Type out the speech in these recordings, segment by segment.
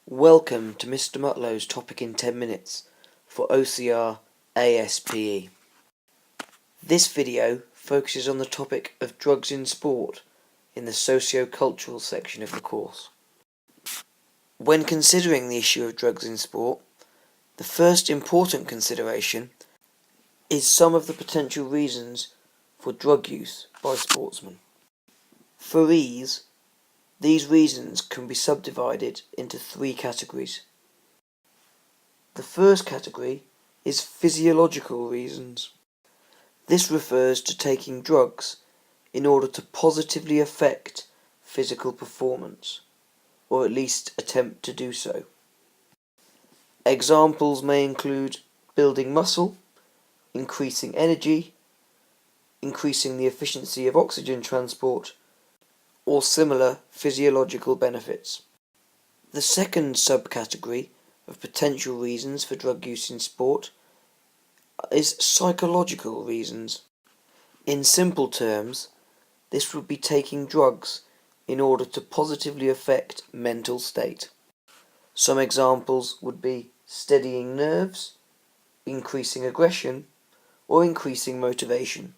Welcome to Mr. Mutlow's Topic in 10 Minutes for OCR A.S. PE. This video focuses on the topic of drugs in sport in the socio-cultural section of the course. When considering the issue of drugs in sport, the first important consideration is some of the potential reasons for drug use by sportsmen. For ease, these reasons can be subdivided into three categories. The first category is physiological reasons. This refers to taking drugs in order to positively affect physical performance, or at least attempt to do so. Examples may include building muscle, increasing energy, increasing the efficiency of oxygen transport, or similar physiological benefits. The second subcategory of potential reasons for drug use in sport is psychological reasons. In simple terms, this would be taking drugs in order to positively affect mental state. Some examples would be steadying nerves, increasing aggression, or increasing motivation.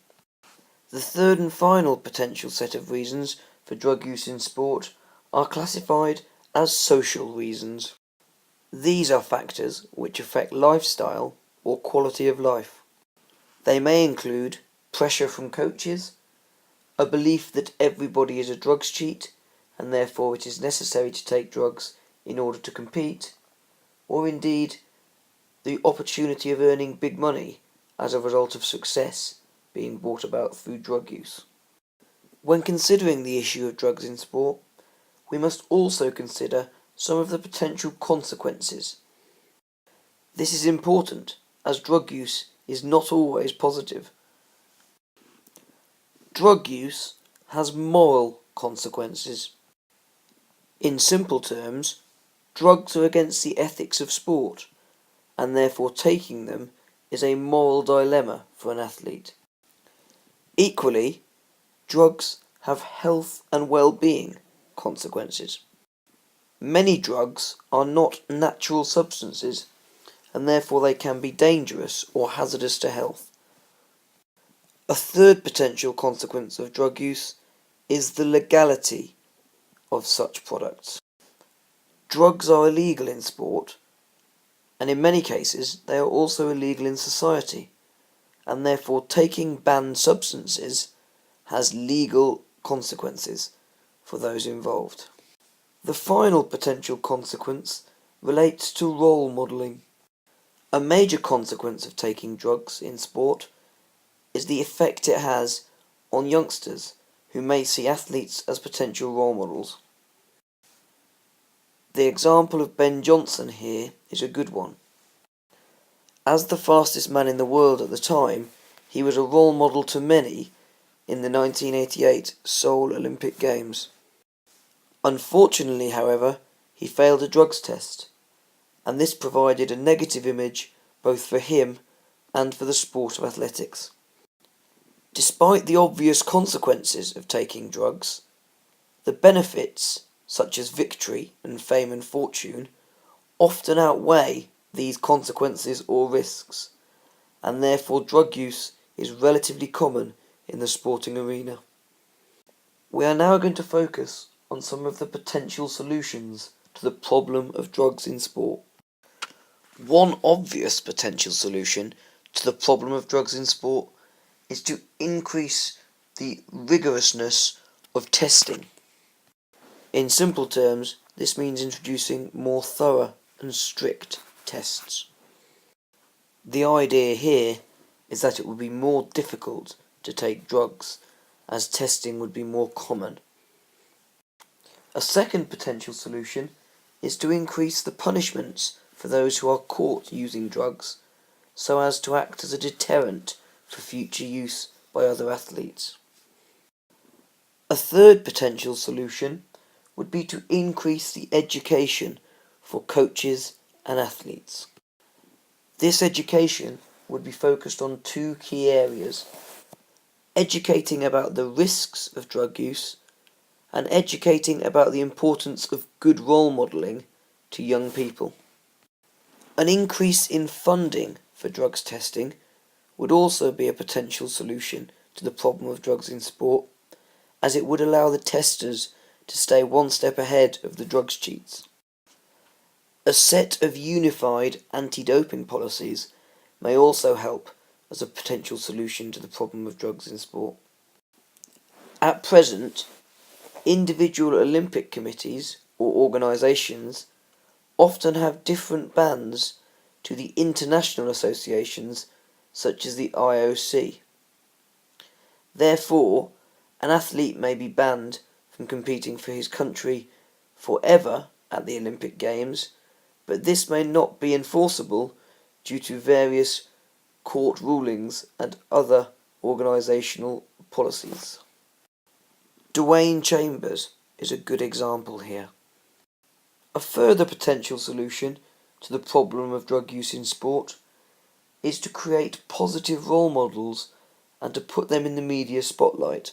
The third and final potential set of reasons for drug use in sport are classified as social reasons. These are factors which affect lifestyle or quality of life. They may include pressure from coaches, a belief that everybody is a drugs cheat and therefore it is necessary to take drugs in order to compete, or indeed the opportunity of earning big money as a result of success being brought about through drug use. When considering the issue of drugs in sport, we must also consider some of the potential consequences. This is important as drug use is not always positive. Drug use has moral consequences. In simple terms, drugs are against the ethics of sport, and therefore taking them is a moral dilemma for an athlete. Equally, drugs have health and well-being consequences. Many drugs are not natural substances, and therefore they can be dangerous or hazardous to health. A third potential consequence of drug use is the legality of such products. Drugs are illegal in sport, and in many cases they are also illegal in society, and therefore taking banned substances has legal consequences for those involved. The final potential consequence relates to role modelling. A major consequence of taking drugs in sport is the effect it has on youngsters who may see athletes as potential role models. The example of Ben Johnson here is a good one. As the fastest man in the world at the time, he was a role model to many in the 1988 Seoul Olympic Games. Unfortunately, however, he failed a drugs test, and this provided a negative image both for him and for the sport of athletics. Despite the obvious consequences of taking drugs, the benefits, such as victory and fame and fortune, often outweigh these consequences or risks, and therefore drug use is relatively common in the sporting arena. We are now going to focus on some of the potential solutions to the problem of drugs in sport. One obvious potential solution to the problem of drugs in sport is to increase the rigorousness of testing. In simple terms, this means introducing more thorough and strict tests. The idea here is that it would be more difficult to take drugs, as testing would be more common. A second potential solution is to increase the punishments for those who are caught using drugs, so as to act as a deterrent for future use by other athletes. A third potential solution would be to increase the education for coaches and athletes. This education would be focused on two key areas: educating about the risks of drug use and educating about the importance of good role modelling to young people. An increase in funding for drugs testing would also be a potential solution to the problem of drugs in sport, as it would allow the testers to stay one step ahead of the drugs cheats. A set of unified anti-doping policies may also help as a potential solution to the problem of drugs in sport. At present, individual Olympic committees or organisations often have different bans to the international associations such as the IOC. Therefore, an athlete may be banned from competing for his country forever at the Olympic Games, but this may not be enforceable due to various court rulings and other organisational policies. Dwayne Chambers is a good example here. A further potential solution to the problem of drug use in sport is to create positive role models and to put them in the media spotlight.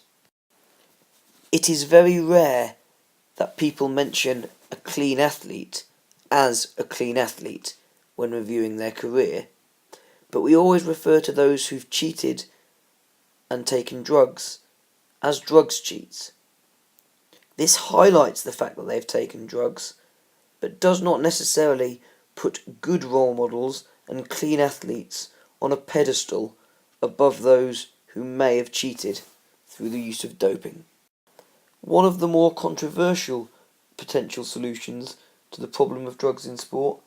It is very rare that people mention a clean athlete as a clean athlete when reviewing their career, but we always refer to those who've cheated and taken drugs as drugs cheats. This highlights the fact that they've taken drugs, but does not necessarily put good role models and clean athletes on a pedestal above those who may have cheated through the use of doping. One of the more controversial potential solutions to the problem of drugs in sport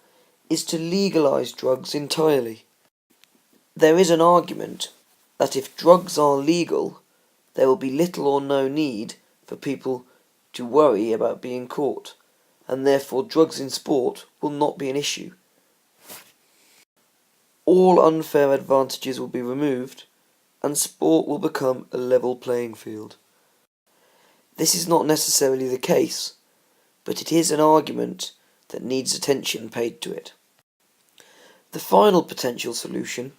is to legalise drugs entirely. There is an argument that if drugs are legal, there will be little or no need for people to worry about being caught, and therefore drugs in sport will not be an issue. All unfair advantages will be removed, and sport will become a level playing field. This is not necessarily the case, but it is an argument that needs attention paid to it. The final potential solution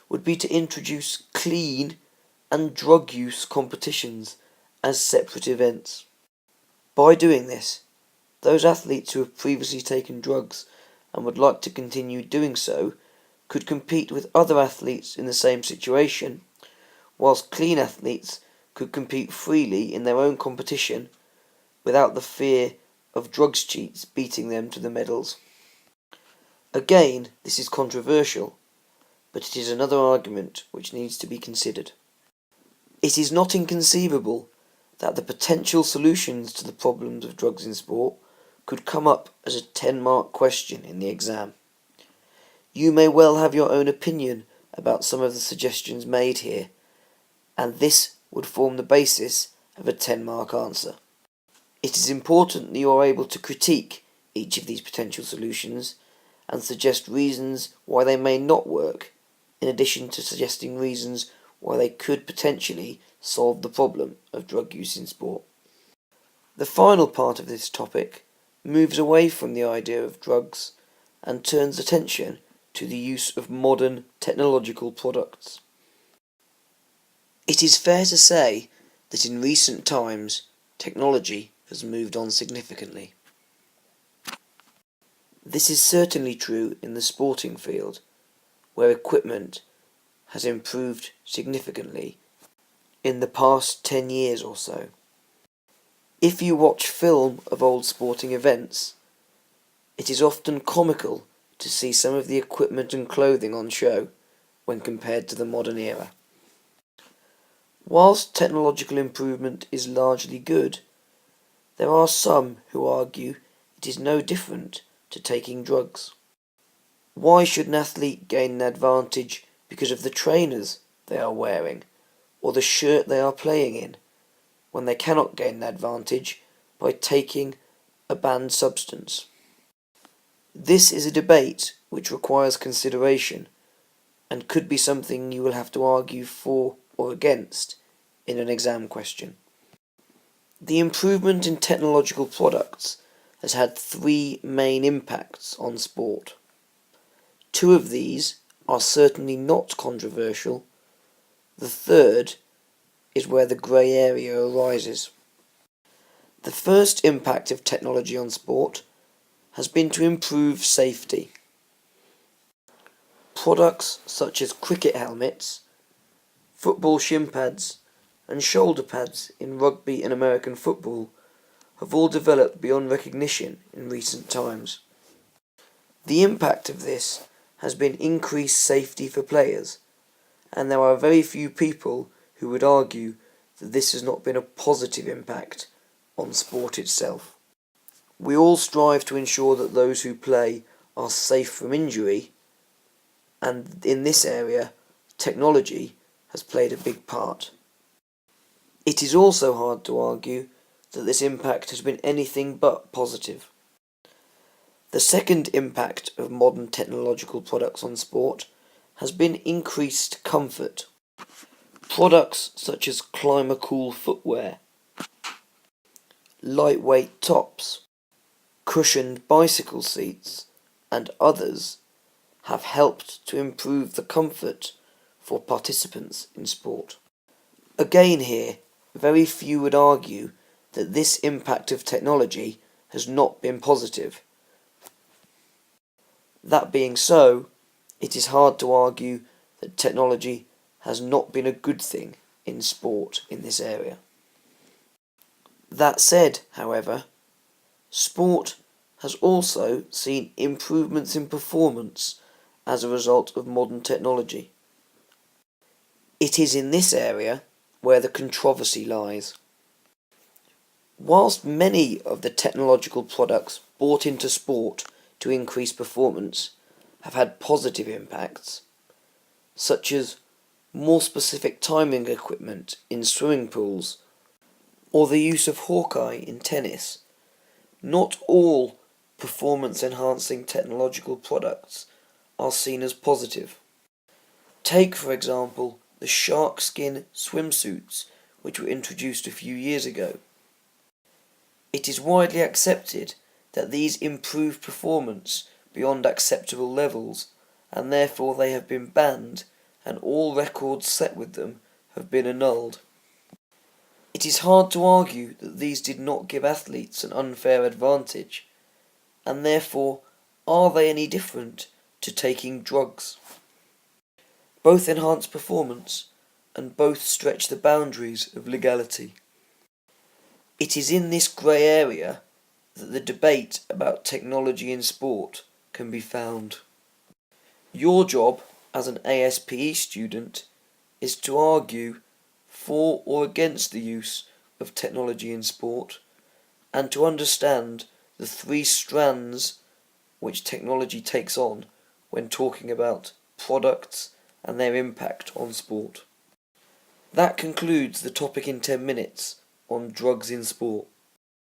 would be to introduce clean and drug use competitions as separate events. By doing this, those athletes who have previously taken drugs and would like to continue doing so could compete with other athletes in the same situation, whilst clean athletes could compete freely in their own competition without the fear of drugs cheats beating them to the medals. Again, this is controversial, but it is another argument which needs to be considered. It is not inconceivable that the potential solutions to the problems of drugs in sport could come up as a 10-mark question in the exam. You may well have your own opinion about some of the suggestions made here, and this would form the basis of a 10-mark answer. It is important that you are able to critique each of these potential solutions and suggest reasons why they may not work, in addition to suggesting reasons why they could potentially solve the problem of drug use in sport. The final part of this topic moves away from the idea of drugs and turns attention to the use of modern technological products. It is fair to say that in recent times, technology has moved on significantly. This is certainly true in the sporting field, where equipment has improved significantly in the past 10 years or so. If you watch film of old sporting events, it is often comical to see some of the equipment and clothing on show when compared to the modern era. Whilst technological improvement is largely good, there are some who argue it is no different to taking drugs. Why should an athlete gain an advantage because of the trainers they are wearing or the shirt they are playing in, when they cannot gain an advantage by taking a banned substance? This is a debate which requires consideration and could be something you will have to argue for or against in an exam question. The improvement in technological products has had three main impacts on sport. Two of these are certainly not controversial. The third is where the grey area arises. The first impact of technology on sport has been to improve safety. Products such as cricket helmets, football shin pads, and shoulder pads in rugby and American football have all developed beyond recognition in recent times. The impact of this has been increased safety for players, and there are very few people who would argue that this has not been a positive impact on sport itself. We all strive to ensure that those who play are safe from injury, and in this area, technology has played a big part. It is also hard to argue that this impact has been anything but positive. The second impact of modern technological products on sport has been increased comfort. Products such as Climacool footwear, lightweight tops, cushioned bicycle seats, and others have helped to improve the comfort for participants in sport. Again here, very few would argue that this impact of technology has not been positive. That being so, it is hard to argue that technology has not been a good thing in sport in this area. That said, however, sport has also seen improvements in performance as a result of modern technology. It is in this area where the controversy lies. Whilst many of the technological products brought into sport to increase performance have had positive impacts, such as more specific timing equipment in swimming pools or the use of Hawkeye in tennis, not all performance-enhancing technological products are seen as positive. Take, for example, the shark skin swimsuits which were introduced a few years ago. It is widely accepted that these improve performance beyond acceptable levels, and therefore they have been banned and all records set with them have been annulled. It is hard to argue that these did not give athletes an unfair advantage, and therefore are they any different to taking drugs? Both enhance performance and both stretch the boundaries of legality. It is in this grey area that the debate about technology in sport can be found. Your job as an ASPE student is to argue for or against the use of technology in sport, and to understand the three strands which technology takes on when talking about products and their impact on sport. That concludes the topic in 10 minutes on drugs in sport.